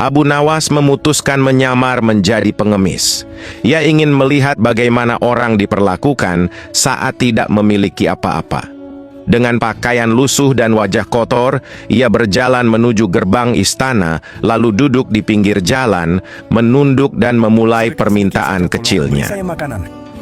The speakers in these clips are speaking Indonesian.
Abu Nawas memutuskan menyamar menjadi pengemis. Ia ingin melihat bagaimana orang diperlakukan saat tidak memiliki apa-apa. Dengan pakaian lusuh dan wajah kotor, ia berjalan menuju gerbang istana, lalu duduk di pinggir jalan, menunduk dan memulai permintaan kecilnya.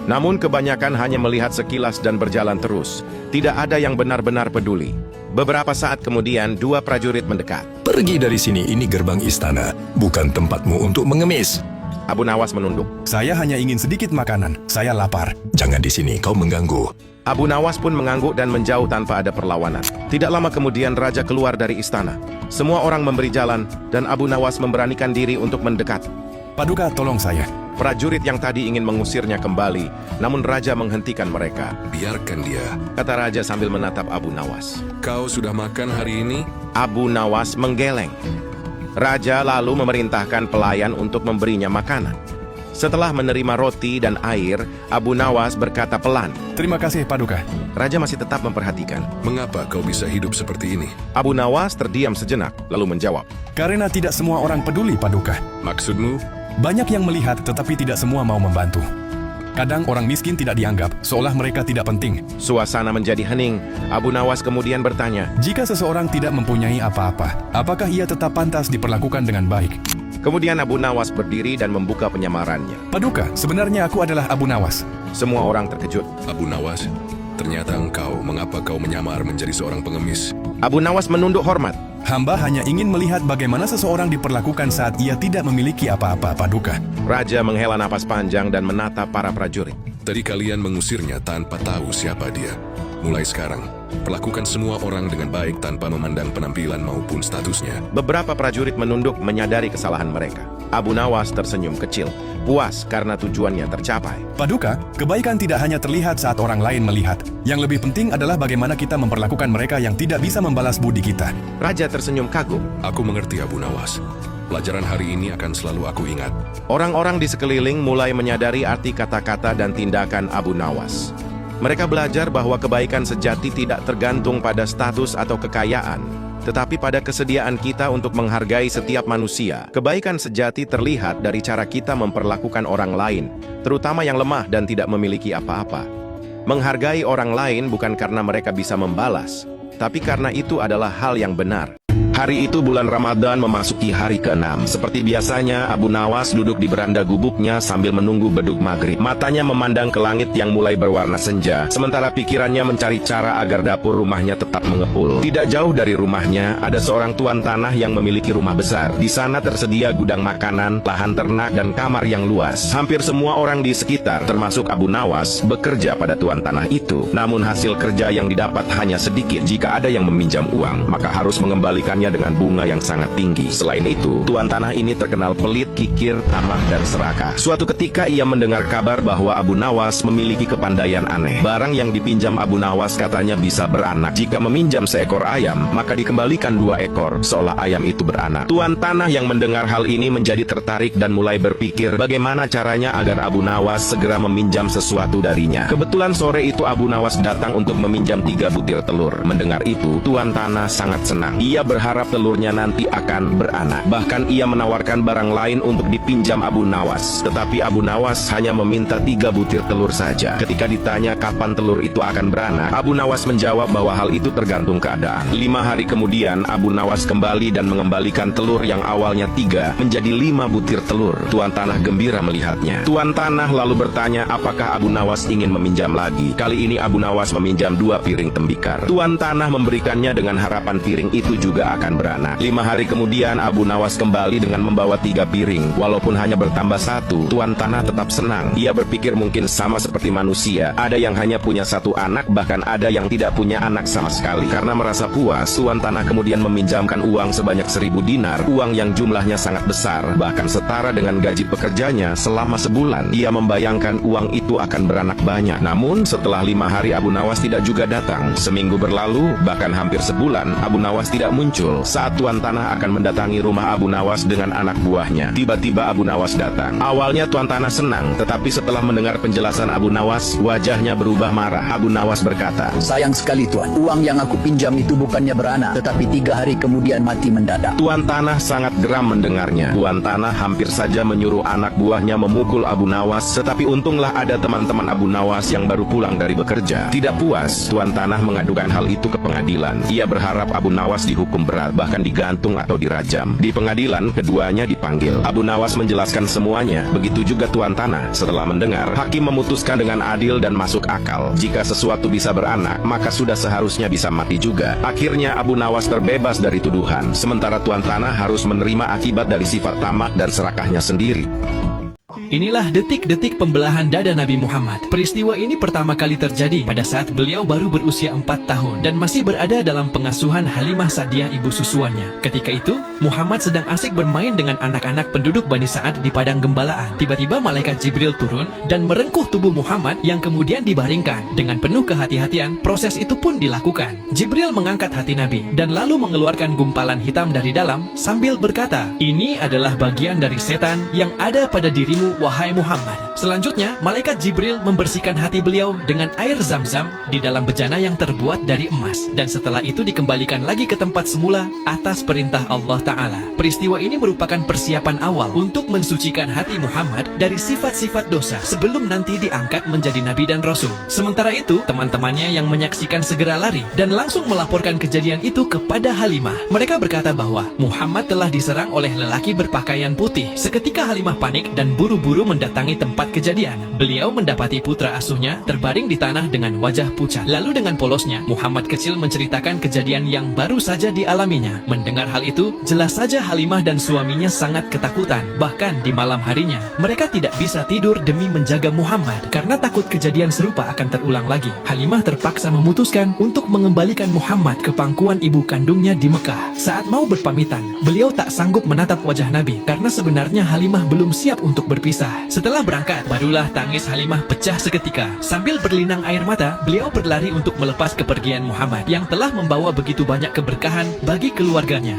Namun kebanyakan hanya melihat sekilas dan berjalan terus. Tidak ada yang benar-benar peduli. Beberapa saat kemudian, dua prajurit mendekat. Pergi dari sini, ini gerbang istana, bukan tempatmu untuk mengemis. Abu Nawas menunduk. Saya hanya ingin sedikit makanan, saya lapar. Jangan di sini, kau mengganggu. Abu Nawas pun mengangguk dan menjauh tanpa ada perlawanan. Tidak lama kemudian raja keluar dari istana. Semua orang memberi jalan dan Abu Nawas memberanikan diri untuk mendekat. Paduka, tolong saya. Prajurit yang tadi ingin mengusirnya kembali, namun raja menghentikan mereka. Biarkan dia. Kata raja sambil menatap Abu Nawas. Kau sudah makan hari ini? Abu Nawas menggeleng. Raja lalu memerintahkan pelayan untuk memberinya makanan. Setelah menerima roti dan air, Abu Nawas berkata pelan. Terima kasih, Paduka. Raja masih tetap memperhatikan. Mengapa kau bisa hidup seperti ini? Abu Nawas terdiam sejenak, lalu menjawab. Karena tidak semua orang peduli, Paduka. Maksudmu? Banyak yang melihat, tetapi tidak semua mau membantu. Kadang orang miskin tidak dianggap, seolah mereka tidak penting. Suasana menjadi hening. Abu Nawas kemudian bertanya. Jika seseorang tidak mempunyai apa-apa, apakah ia tetap pantas diperlakukan dengan baik? Kemudian Abu Nawas berdiri dan membuka penyamarannya. Paduka, sebenarnya aku adalah Abu Nawas. Semua orang terkejut. Abu Nawas, ternyata engkau, mengapa kau menyamar menjadi seorang pengemis? Abu Nawas menunduk hormat. Hamba hanya ingin melihat bagaimana seseorang diperlakukan saat ia tidak memiliki apa-apa, Paduka. Raja menghela napas panjang dan menatap para prajurit. Tadi kalian mengusirnya tanpa tahu siapa dia. Mulai sekarang, perlakukan semua orang dengan baik tanpa memandang penampilan maupun statusnya. Beberapa prajurit menunduk menyadari kesalahan mereka. Abu Nawas tersenyum kecil, puas karena tujuannya tercapai. Paduka, kebaikan tidak hanya terlihat saat orang lain melihat. Yang lebih penting adalah bagaimana kita memperlakukan mereka yang tidak bisa membalas budi kita. Raja tersenyum kagum. Aku mengerti, Abu Nawas. Pelajaran hari ini akan selalu aku ingat. Orang-orang di sekeliling mulai menyadari arti kata-kata dan tindakan Abu Nawas. Mereka belajar bahwa kebaikan sejati tidak tergantung pada status atau kekayaan, tetapi pada kesediaan kita untuk menghargai setiap manusia. Kebaikan sejati terlihat dari cara kita memperlakukan orang lain, terutama yang lemah dan tidak memiliki apa-apa. Menghargai orang lain bukan karena mereka bisa membalas, tapi karena itu adalah hal yang benar. Hari itu bulan Ramadan memasuki hari ke-6. Seperti biasanya, Abu Nawas duduk di beranda gubuknya sambil menunggu beduk maghrib. Matanya memandang ke langit yang mulai berwarna senja, sementara pikirannya mencari cara agar dapur rumahnya tetap mengepul. Tidak jauh dari rumahnya, ada seorang tuan tanah yang memiliki rumah besar. Di sana tersedia gudang makanan, lahan ternak, dan kamar yang luas. Hampir semua orang di sekitar, termasuk Abu Nawas, bekerja pada tuan tanah itu. Namun hasil kerja yang didapat hanya sedikit. Jika ada yang meminjam uang, maka harus mengembalikannya dengan bunga yang sangat tinggi. Selain itu, tuan tanah ini terkenal pelit, kikir, tamak, dan serakah. Suatu ketika ia mendengar kabar bahwa Abu Nawas memiliki kepandaian aneh. Barang yang dipinjam Abu Nawas katanya bisa beranak. Jika meminjam seekor ayam, maka dikembalikan 2 ekor, seolah ayam itu beranak. Tuan tanah yang mendengar hal ini menjadi tertarik dan mulai berpikir bagaimana caranya agar Abu Nawas segera meminjam sesuatu darinya. Kebetulan sore itu Abu Nawas datang untuk meminjam 3 butir telur. Mendengar itu, tuan tanah sangat senang. Ia berharap telurnya nanti akan beranak. Bahkan ia menawarkan barang lain untuk dipinjam Abu Nawas. Tetapi Abu Nawas hanya meminta 3 butir telur saja. Ketika ditanya kapan telur itu akan beranak, Abu Nawas menjawab bahwa hal itu tergantung keadaan. 5 hari kemudian, Abu Nawas kembali dan mengembalikan telur yang awalnya 3 menjadi 5 butir telur. Tuan tanah gembira melihatnya. Tuan tanah lalu bertanya apakah Abu Nawas ingin meminjam lagi. Kali ini Abu Nawas meminjam 2 piring tembikar. Tuan tanah memberikannya dengan harapan piring itu juga akan beranak. 5 hari kemudian Abu Nawas kembali dengan membawa 3 piring. Walaupun hanya bertambah 1, tuan tanah tetap senang. Ia berpikir mungkin sama seperti manusia. Ada yang hanya punya 1 anak, bahkan ada yang tidak punya anak sama sekali. Karena merasa puas, tuan tanah kemudian meminjamkan uang sebanyak 1000 dinar. Uang yang jumlahnya sangat besar, bahkan setara dengan gaji pekerjanya selama sebulan. Ia membayangkan uang itu akan beranak banyak. Namun setelah 5 hari Abu Nawas tidak juga datang. Seminggu berlalu, bahkan hampir sebulan, Abu Nawas tidak muncul. muncul saat tuan tanah akan mendatangi rumah Abu Nawas dengan anak buahnya. Tiba-tiba Abu Nawas datang. Awalnya tuan tanah senang, tetapi setelah mendengar penjelasan Abu Nawas, wajahnya berubah marah. Abu Nawas berkata, "Sayang sekali tuan, uang yang aku pinjam itu bukannya beranak, tetapi 3 hari kemudian mati mendadak." Tuan tanah sangat geram mendengarnya. Tuan tanah hampir saja menyuruh anak buahnya memukul Abu Nawas, tetapi untunglah ada teman-teman Abu Nawas yang baru pulang dari bekerja. Tidak puas, tuan tanah mengadukan hal itu ke pengadilan. Ia berharap Abu Nawas dihukum berat, bahkan digantung atau dirajam. Di pengadilan, keduanya dipanggil. Abu Nawas menjelaskan semuanya. Begitu juga tuan tanah. Setelah mendengar, hakim memutuskan dengan adil dan masuk akal. Jika sesuatu bisa beranak, maka sudah seharusnya bisa mati juga. Akhirnya Abu Nawas terbebas dari tuduhan, sementara tuan tanah harus menerima akibat dari sifat tamak dan serakahnya sendiri. Inilah detik-detik pembelahan dada Nabi Muhammad. Peristiwa ini pertama kali terjadi pada saat beliau baru berusia 4 tahun dan masih berada dalam pengasuhan Halimah Sa'diyah ibu susuannya. Ketika itu, Muhammad sedang asik bermain dengan anak-anak penduduk Bani Sa'ad di padang gembalaan. Tiba-tiba malaikat Jibril turun dan merengkuh tubuh Muhammad yang kemudian dibaringkan. Dengan penuh kehati-hatian, proses itu pun dilakukan. Jibril mengangkat hati Nabi dan lalu mengeluarkan gumpalan hitam dari dalam sambil berkata, "Ini adalah bagian dari setan yang ada pada dirimu, wahai Muhammad." Selanjutnya, malaikat Jibril membersihkan hati beliau dengan air zam-zam di dalam bejana yang terbuat dari emas. Dan setelah itu dikembalikan lagi ke tempat semula atas perintah Allah Ta'ala. Peristiwa ini merupakan persiapan awal untuk mensucikan hati Muhammad dari sifat-sifat dosa sebelum nanti diangkat menjadi Nabi dan Rasul. Sementara itu, teman-temannya yang menyaksikan segera lari dan langsung melaporkan kejadian itu kepada Halimah. Mereka berkata bahwa Muhammad telah diserang oleh lelaki berpakaian putih. Seketika Halimah panik dan buru-buru mendatangi tempat kejadian. Beliau mendapati putra asuhnya terbaring di tanah dengan wajah pucat. Lalu dengan polosnya, Muhammad kecil menceritakan kejadian yang baru saja dialaminya. Mendengar hal itu, jelas saja Halimah dan suaminya sangat ketakutan. Bahkan di malam harinya, mereka tidak bisa tidur demi menjaga Muhammad karena takut kejadian serupa akan terulang lagi. Halimah terpaksa memutuskan untuk mengembalikan Muhammad ke pangkuan ibu kandungnya di Mekah. Saat mau berpamitan, beliau tak sanggup menatap wajah Nabi karena sebenarnya Halimah belum siap untuk berpisah. Setelah berangkat, barulah tangis Halimah pecah seketika. Sambil berlinang air mata, beliau berlari untuk melepas kepergian Muhammad yang telah membawa begitu banyak keberkahan bagi keluarganya.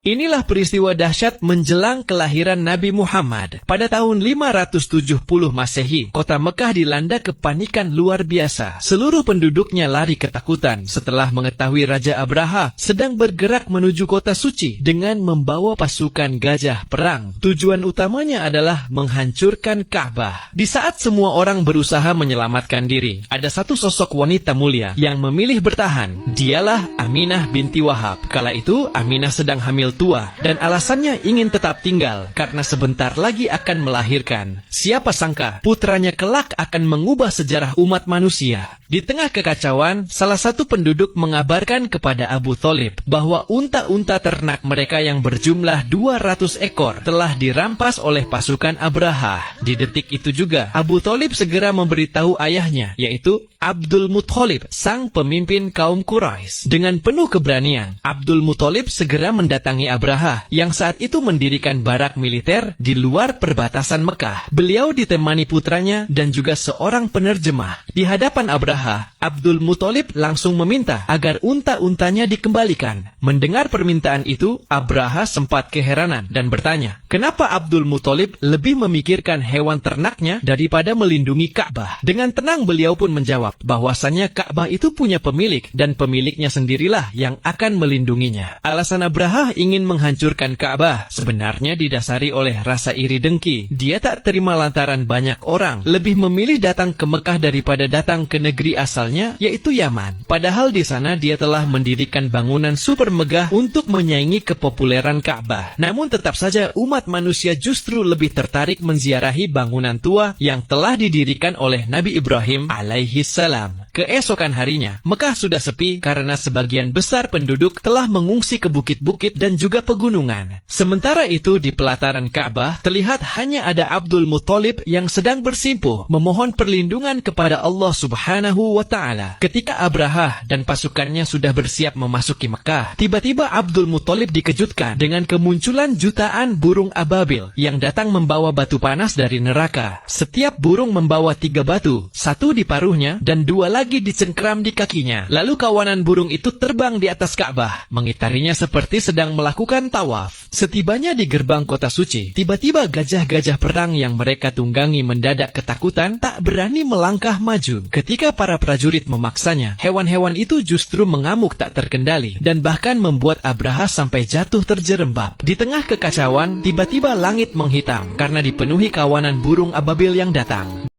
Inilah peristiwa dahsyat menjelang kelahiran Nabi Muhammad. Pada tahun 570 Masehi, kota Mekah dilanda kepanikan luar biasa. Seluruh penduduknya lari ketakutan setelah mengetahui Raja Abraha sedang bergerak menuju kota suci dengan membawa pasukan gajah perang. Tujuan utamanya adalah menghancurkan Ka'bah. Di saat semua orang berusaha menyelamatkan diri, ada satu sosok wanita mulia yang memilih bertahan. Dialah Aminah binti Wahab. Kala itu, Aminah sedang hamil tua dan alasannya ingin tetap tinggal karena sebentar lagi akan melahirkan. Siapa sangka putranya kelak akan mengubah sejarah umat manusia. Di tengah kekacauan, salah satu penduduk mengabarkan kepada Abu Thalib bahwa unta-unta ternak mereka yang berjumlah 200 ekor telah dirampas oleh pasukan Abraha. Di detik itu juga, Abu Thalib segera memberitahu ayahnya, yaitu Abdul Muthalib, sang pemimpin kaum Quraisy. Dengan penuh keberanian, Abdul Muthalib segera mendatangi Abraha yang saat itu mendirikan barak militer di luar perbatasan Mekah. Beliau ditemani putranya dan juga seorang penerjemah. Di hadapan Abraha, Abdul Muthalib langsung meminta agar unta-untanya dikembalikan. Mendengar permintaan itu, Abraha sempat keheranan dan bertanya, kenapa Abdul Muthalib lebih memikirkan hewan ternaknya daripada melindungi Ka'bah? Dengan tenang beliau pun menjawab bahwasannya Ka'bah itu punya pemilik dan pemiliknya sendirilah yang akan melindunginya. Alasan Abraha ingin menghancurkan Ka'bah sebenarnya didasari oleh rasa iri dengki. Dia tak terima lantaran banyak orang lebih memilih datang ke Mekah daripada datang ke negeri asalnya, yaitu Yaman. Padahal di sana dia telah mendirikan bangunan super megah untuk menyaingi kepopuleran Ka'bah. Namun tetap saja umat manusia justru lebih tertarik menziarahi bangunan tua yang telah didirikan oleh Nabi Ibrahim alaihi salam. Keesokan harinya, Mekah sudah sepi karena sebagian besar penduduk telah mengungsi ke bukit-bukit dan juga pegunungan. Sementara itu di pelataran Ka'bah terlihat hanya ada Abdul Muthalib yang sedang bersimpuh memohon perlindungan kepada Allah Subhanahu wa Ta'ala. Ketika Abraha dan pasukannya sudah bersiap memasuki Mekah, tiba-tiba Abdul Muthalib dikejutkan dengan kemunculan jutaan burung burung ababil yang datang membawa batu panas dari neraka. Setiap burung membawa 3 batu, 1 di paruhnya dan 2 lagi dicengkram di kakinya. Lalu kawanan burung itu terbang di atas Ka'bah, mengitarinya seperti sedang melakukan tawaf. Setibanya di gerbang kota suci, tiba-tiba gajah-gajah perang yang mereka tunggangi mendadak ketakutan, tak berani melangkah maju. Ketika para prajurit memaksanya, hewan-hewan itu justru mengamuk tak terkendali dan bahkan membuat Abraha sampai jatuh terjerembab. Di tengah kekacauan, tiba-tiba langit menghitam karena dipenuhi kawanan burung ababil yang datang.